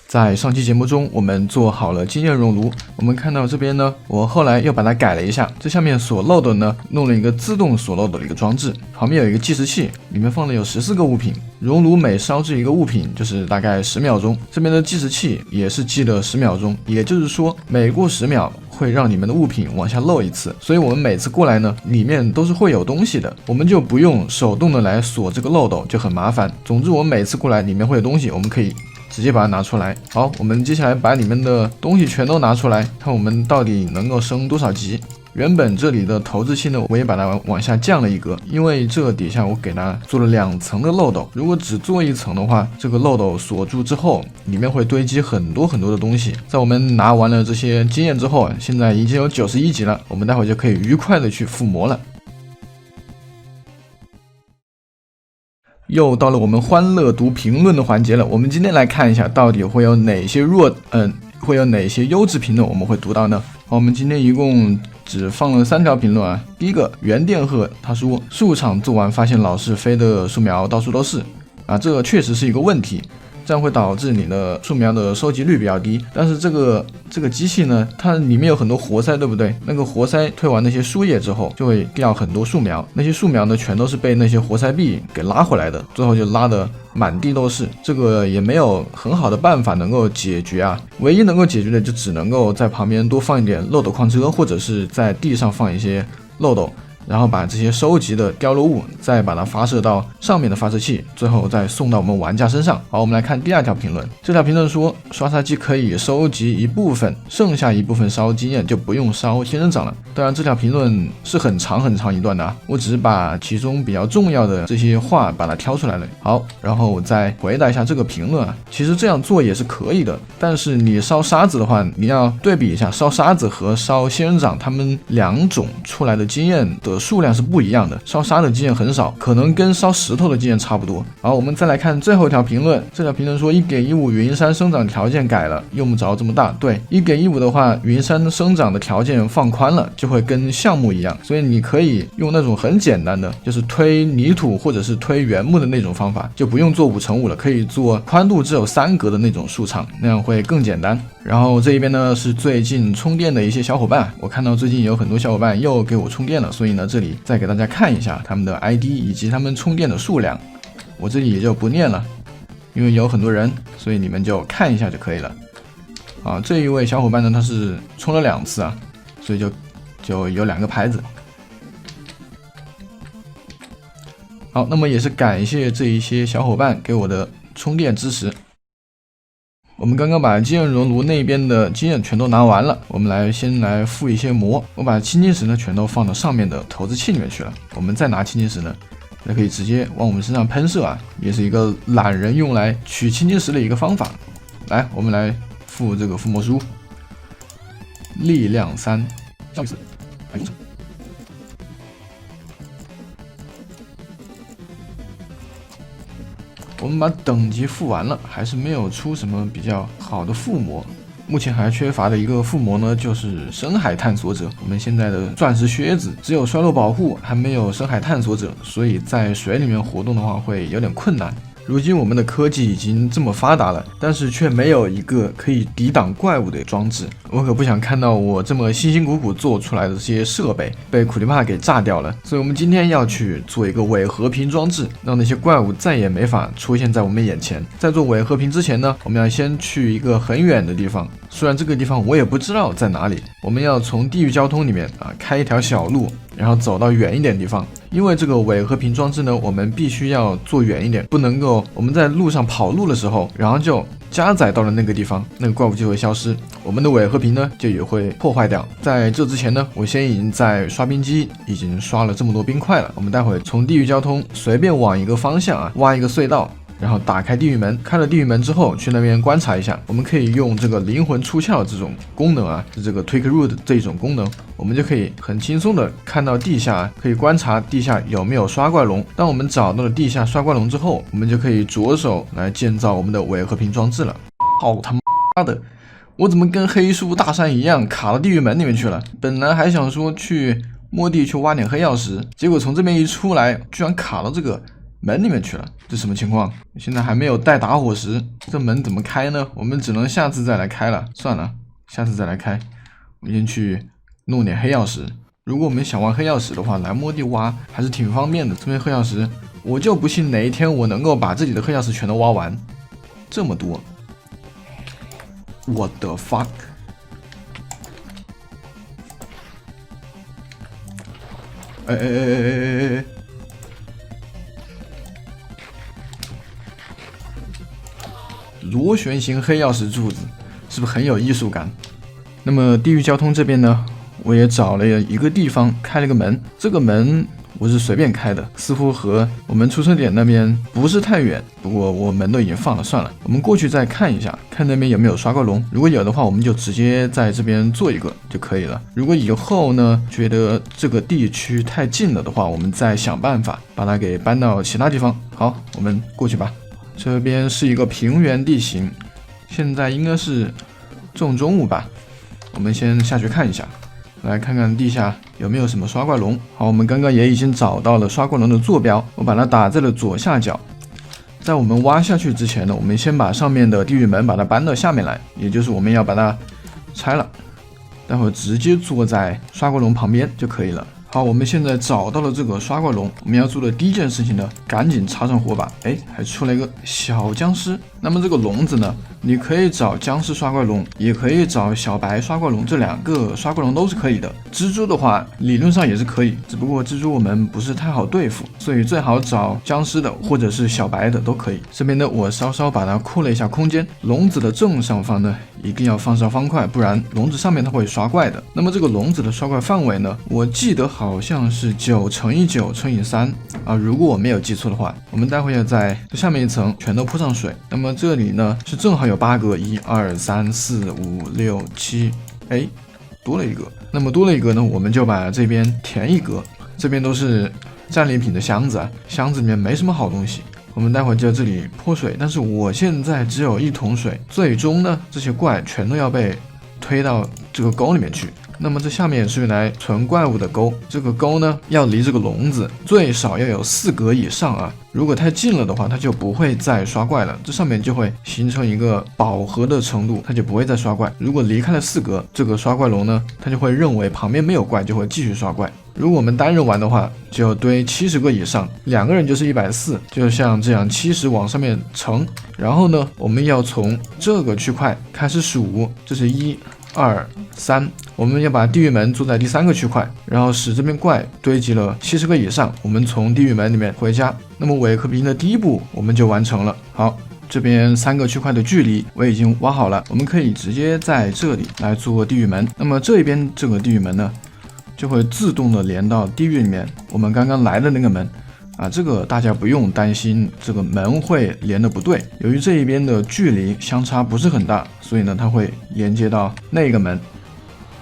在上期节目中，我们做好了经验熔炉。我们看到这边呢，我后来又把它改了一下，这下面锁漏斗呢，弄了一个自动锁漏斗的一个装置，旁边有一个计时器，里面放了有14个物品，熔炉每烧制一个物品就是大概10秒钟。这边的计时器也是计了10秒钟，也就是说每过10秒会让你们的物品往下漏一次，所以我们每次过来呢，里面都是会有东西的，我们就不用手动的来锁这个漏斗，就很麻烦。总之我们每次过来里面会有东西，我们可以直接把它拿出来。好，我们接下来把里面的东西全都拿出来，看我们到底能够升多少级。原本这里的投掷器呢，我也把它往下降了一格，因为这底下我给它做了2层的漏斗。如果只做1层的话，这个漏斗锁住之后，里面会堆积很多的东西。在我们拿完了这些经验之后，现在已经有91级了，我们待会就可以愉快的去附魔了。又到了我们欢乐读评论的环节了，我们今天来看一下到底会有哪些会有哪些优质评论我们会读到呢？好，我们今天一共只放了3条评论啊。第一个袁电鹤他说，树场做完发现老是飞的树苗到处都是啊，这个确实是一个问题，这样会导致你的树苗的收集率比较低。但是这个机器呢，它里面有很多活塞，对不对？那个活塞推完那些树叶之后，就会掉很多树苗，那些树苗呢全都是被那些活塞壁给拉回来的，最后就拉得满地都是。这个也没有很好的办法能够解决啊，唯一能够解决的就只能够在旁边多放一点漏斗矿车，或者是在地上放一些漏斗，然后把这些收集的掉落物再把它发射到上面的发射器，最后再送到我们玩家身上。好，我们来看第2条评论。这条评论说，刷刷机可以收集一部分，剩下一部分烧经验，就不用烧仙人掌了。当然这条评论是很长一段的啊，我只是把其中比较重要的这些话把它挑出来了。好，然后我再回答一下这个评论啊。其实这样做也是可以的，但是你烧沙子的话，你要对比一下烧沙子和烧仙人掌，它们2种出来的经验的数量是不一样的。烧沙的经验很少，可能跟烧石头的经验差不多。好，我们再来看最后一条评论。这条评论说，1给15云山生长条件改了，用不着这么大。对，1给15的话，云山生长的条件放宽了，就会跟项目一样，所以你可以用那种很简单的，就是推泥土或者是推原木的那种方法，就不用做5×5了，可以做宽度只有3格的那种树场，那样会更简单。然后这一边呢是最近充电的一些小伙伴，我看到最近有很多小伙伴又给我充电了，所以呢这里再给大家看一下他们的 ID 以及他们充电的数量，我这里也就不念了，因为有很多人，所以你们就看一下就可以了。啊，这一位小伙伴呢他是充了2次啊，所以就有2个牌子。好，那么也是感谢这一些小伙伴给我的充电支持。我们刚刚把经验熔炉那边的经验全都拿完了，我们先来附一些膜。我把青金石呢全都放到上面的投掷器里面去了。我们再拿青金石呢，那可以直接往我们身上喷射啊，也是一个懒人用来取青金石的一个方法。来，我们来附这个附魔书，力量3，上次，我们把等级附完了，还是没有出什么比较好的附魔。目前还缺乏的一个附魔呢，就是深海探索者。我们现在的钻石靴子只有衰落保护，还没有深海探索者，所以在水里面活动的话会有点困难。如今我们的科技已经这么发达了，但是却没有一个可以抵挡怪物的装置。我可不想看到我这么辛辛苦苦做出来的这些设备被苦力怕给炸掉了。所以我们今天要去做一个伪和平装置，让那些怪物再也没法出现在我们眼前。在做伪和平之前呢，我们要先去一个很远的地方，虽然这个地方我也不知道在哪里。我们要从地狱交通里面开一条小路，然后走到远一点的地方。因为这个伪和平装置呢，我们必须要做远一点，不能够我们在路上跑路的时候，然后就加载到了那个地方，那个怪物就会消失，我们的伪和平呢就也会破坏掉。在这之前呢，我已经在刷冰机已经刷了这么多冰块了。我们待会从地狱交通随便往一个方向挖一个隧道，然后打开地狱门，开了地狱门之后去那边观察一下。我们可以用这个灵魂出窍这种功能啊，是这个 Tweak Root 这种功能，我们就可以很轻松的看到地下，可以观察地下有没有刷怪龙。当我们找到了地下刷怪龙之后，我们就可以着手来建造我们的伪和平装置了。好他妈的，我怎么跟黑树大山一样卡到地狱门里面去了？本来还想说去摸地去挖点黑曜石，结果从这边一出来居然卡到这个门里面去了，这什么情况？现在还没有带打火石，这门怎么开呢？我们只能下次再来开了，算了，下次再来开。我们先去弄点黑曜石。如果我们想玩黑曜石的话，来摸地挖还是挺方便的。这边黑曜石，我就不信哪一天我能够把自己的黑曜石全都挖完，这么多 ，What the fuck？ 哎！螺旋形黑曜石柱子是不是很有艺术感？那么地狱交通这边呢，我也找了一个地方开了个门，这个门我是随便开的，似乎和我们出生点那边不是太远，不过我门都已经放了，算了，我们过去再看一下，看那边有没有刷怪龙，如果有的话，我们就直接在这边做一个就可以了。如果以后呢觉得这个地区太近了的话，我们再想办法把它给搬到其他地方。好，我们过去吧。这边是一个平原地形，现在应该是正中午吧，我们先下去看一下，来看看地下有没有什么刷怪龙。好，我们刚刚也已经找到了刷怪龙的坐标，我把它打在了左下角。在我们挖下去之前呢，我们先把上面的地狱门把它搬到下面来，也就是我们要把它拆了，待会儿直接坐在刷怪龙旁边就可以了。好，我们现在找到了这个刷怪龙，我们要做的第一件事情呢，赶紧插上火把。哎，还出来一个小僵尸。那么这个笼子呢，你可以找僵尸刷怪龙，也可以找小白刷怪龙，这两个刷怪龙都是可以的。蜘蛛的话，理论上也是可以，只不过蜘蛛我们不是太好对付，所以最好找僵尸的或者是小白的都可以。这边呢，我稍稍把它扩了一下空间，笼子的正上方呢，一定要放上方块，不然笼子上面它会刷怪的。那么这个笼子的刷怪范围呢，我记得好像是9×9×3啊，如果我没有记错的话，我们待会要在这下面一层全都铺上水。那么这里呢是正好有8格，1、2、3、4、5、6、7，哎，多了一个。那么多了一个呢，我们就把这边填一格，这边都是战利品的箱子啊，箱子里面没什么好东西。我们待会儿就在这里泼水，但是我现在只有1桶水，最终呢这些怪全都要被推到这个沟里面去。那么这下面是用来存怪物的沟，这个沟呢要离这个笼子最少要有4格以上啊，如果太近了的话，它就不会再刷怪了，这上面就会形成一个饱和的程度，它就不会再刷怪。如果离开了4格，这个刷怪龙呢，它就会认为旁边没有怪，就会继续刷怪。如果我们单人玩的话，就要堆70个以上，2个人就是140，就像这样70往上面乘。然后呢，我们要从这个区块开始数，这是1、2、3，我们要把地狱门做在第3个区块，然后使这边怪堆积了70个以上，我们从地狱门里面回家。那么伪和平的第1步我们就完成了。好，这边3个区块的距离我已经挖好了，我们可以直接在这里来做地狱门。那么这边这个地狱门呢，就会自动的连到地狱里面，我们刚刚来的那个门啊，这个大家不用担心这个门会连的不对，由于这一边的距离相差不是很大，所以呢它会连接到那个门。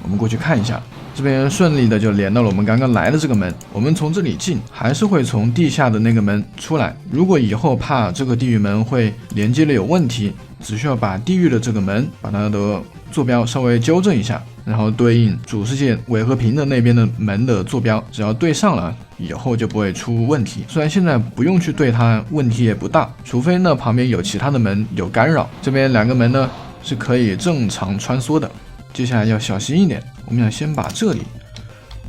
我们过去看一下，这边顺利的就连到了我们刚刚来的这个门。我们从这里进，还是会从地下的那个门出来。如果以后怕这个地狱门会连接的有问题，只需要把地狱的这个门把它的坐标稍微纠正一下，然后对应主世界伪和平的那边的门的坐标，只要对上了，以后就不会出问题。虽然现在不用去对它，问题也不大，除非呢旁边有其他的门有干扰。这边2个门呢是可以正常穿梭的。接下来要小心一点，我们要先把这里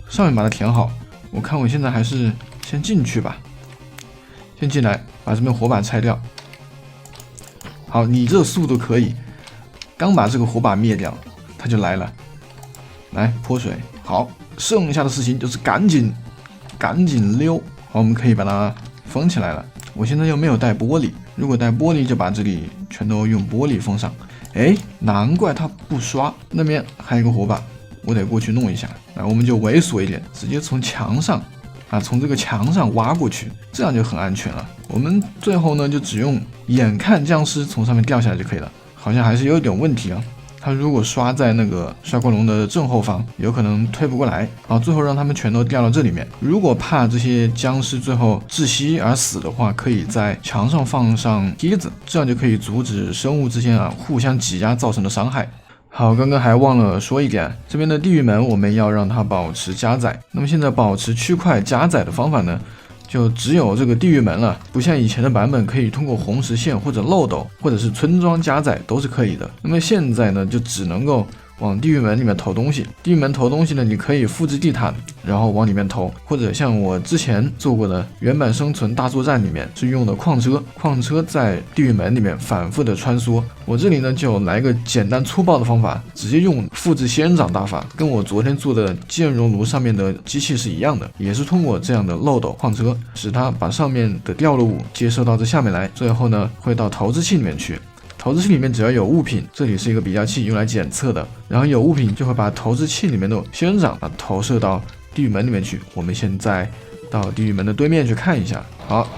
上面把它填好。我看我现在还是先进去吧，先进来把这边火把拆掉。好，你这速度可以，刚把这个火把灭掉，它就来了。来泼水，好，剩下的事情就是赶紧溜。好，我们可以把它封起来了。我现在又没有带玻璃，如果带玻璃就把这里全都用玻璃封上。哎，难怪它不刷。那边还有一个火把，我得过去弄一下。来，我们就猥琐一点，直接从墙上啊，从这个墙上挖过去，这样就很安全了。我们最后呢，就只用眼看僵尸从上面掉下来就可以了。好像还是有点问题啊。他如果刷在那个刷怪龙的正后方，有可能推不过来，然后最后让他们全都掉到这里面。如果怕这些僵尸最后窒息而死的话，可以在墙上放上梯子，这样就可以阻止生物之间互相挤压造成的伤害。好，刚刚还忘了说一点，这边的地狱门我们要让它保持加载。那么现在保持区块加载的方法呢，就只有这个地狱门了，不像以前的版本可以通过红石线或者漏斗或者是村庄加载都是可以的。那么现在呢，就只能够往地狱门里面投东西。地狱门投东西呢，你可以复制地毯，然后往里面投，或者像我之前做过的原版生存大作战里面是用的矿车，矿车在地狱门里面反复的穿梭。我这里呢就来个简单粗暴的方法，直接用复制仙人掌大法，跟我昨天做的剑熔炉上面的机器是一样的，也是通过这样的漏斗矿车，使它把上面的掉落物接收到这下面来，最后呢会到投掷器里面去。投掷器里面只要有物品，这里是一个比较器用来检测的，然后有物品就会把投掷器里面的仙人掌投射到地狱门里面去。我们现在到地狱门的对面去看一下。好，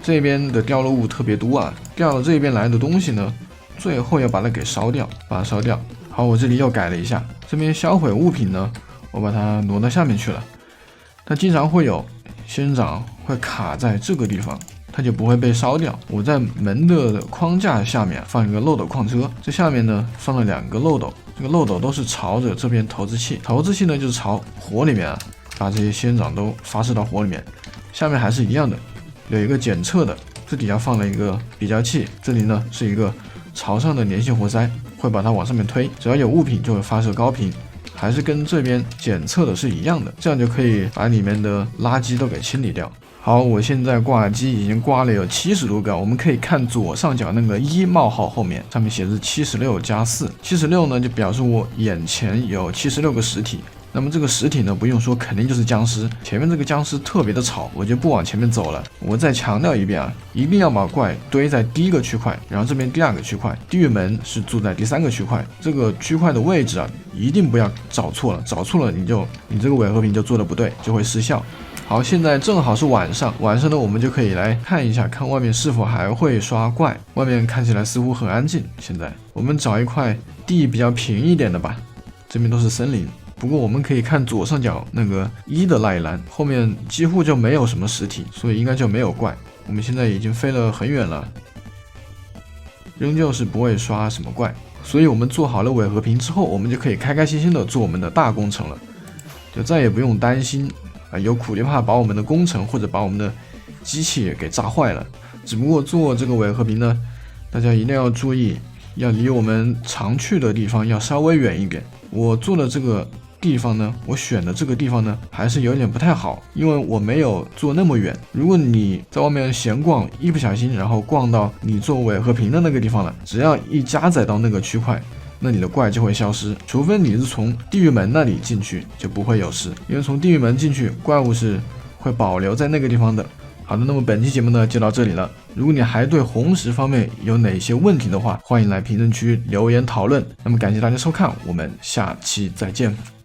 这边的掉落物特别多啊，掉到这边来的东西呢，最后要把它给烧掉，把它烧掉。好，我这里又改了一下，这边销毁物品呢，我把它挪到下面去了。它经常会有仙人掌会卡在这个地方，它就不会被烧掉。我在门的框架下面放一个漏斗矿车，这下面呢放了2个漏斗，这个漏斗都是朝着这边投掷器，投掷器呢就是朝火里面把这些仙人掌都发射到火里面。下面还是一样的，有一个检测的，这底下放了一个比较器，这里呢是一个朝上的粘性活塞，会把它往上面推，只要有物品就会发射高频，还是跟这边检测的是一样的，这样就可以把里面的垃圾都给清理掉。好，我现在挂机已经挂了有70多个，我们可以看左上角那个1冒号后面，上面写着76加4， 76呢就表示我眼前有76个实体。那么这个实体呢，不用说，肯定就是僵尸。前面这个僵尸特别的吵，我就不往前面走了。我再强调一遍啊，一定要把怪堆在第1个区块，然后这边第2个区块，地狱门是住在第3个区块。这个区块的位置啊，一定不要找错了，找错了你这个伪和平就做的不对，就会失效。好，现在正好是晚上呢，我们就可以来看一下，看外面是否还会刷怪。外面看起来似乎很安静。现在我们找一块地比较平一点的吧，这边都是森林。不过我们可以看左上角那个1的那一栏，后面几乎就没有什么实体，所以应该就没有怪。我们现在已经飞了很远了，仍旧是不会刷什么怪，所以我们做好了伪和平之后，我们就可以开开心心的做我们的大工程了，就再也不用担心有苦力怕把我们的工程或者把我们的机器给炸坏了。只不过做这个伪和平呢，大家一定要注意，要离我们常去的地方要稍微远一点。我做的这个地方呢，我选的这个地方呢，还是有点不太好，因为我没有做那么远。如果你在外面闲逛，一不小心然后逛到你做伪和平的那个地方了，只要一加载到那个区块，那你的怪就会消失，除非你是从地狱门那里进去，就不会有事，因为从地狱门进去，怪物是会保留在那个地方的。好的，那么本期节目呢就到这里了。如果你还对红石方面有哪些问题的话，欢迎来评论区留言讨论。那么感谢大家收看，我们下期再见。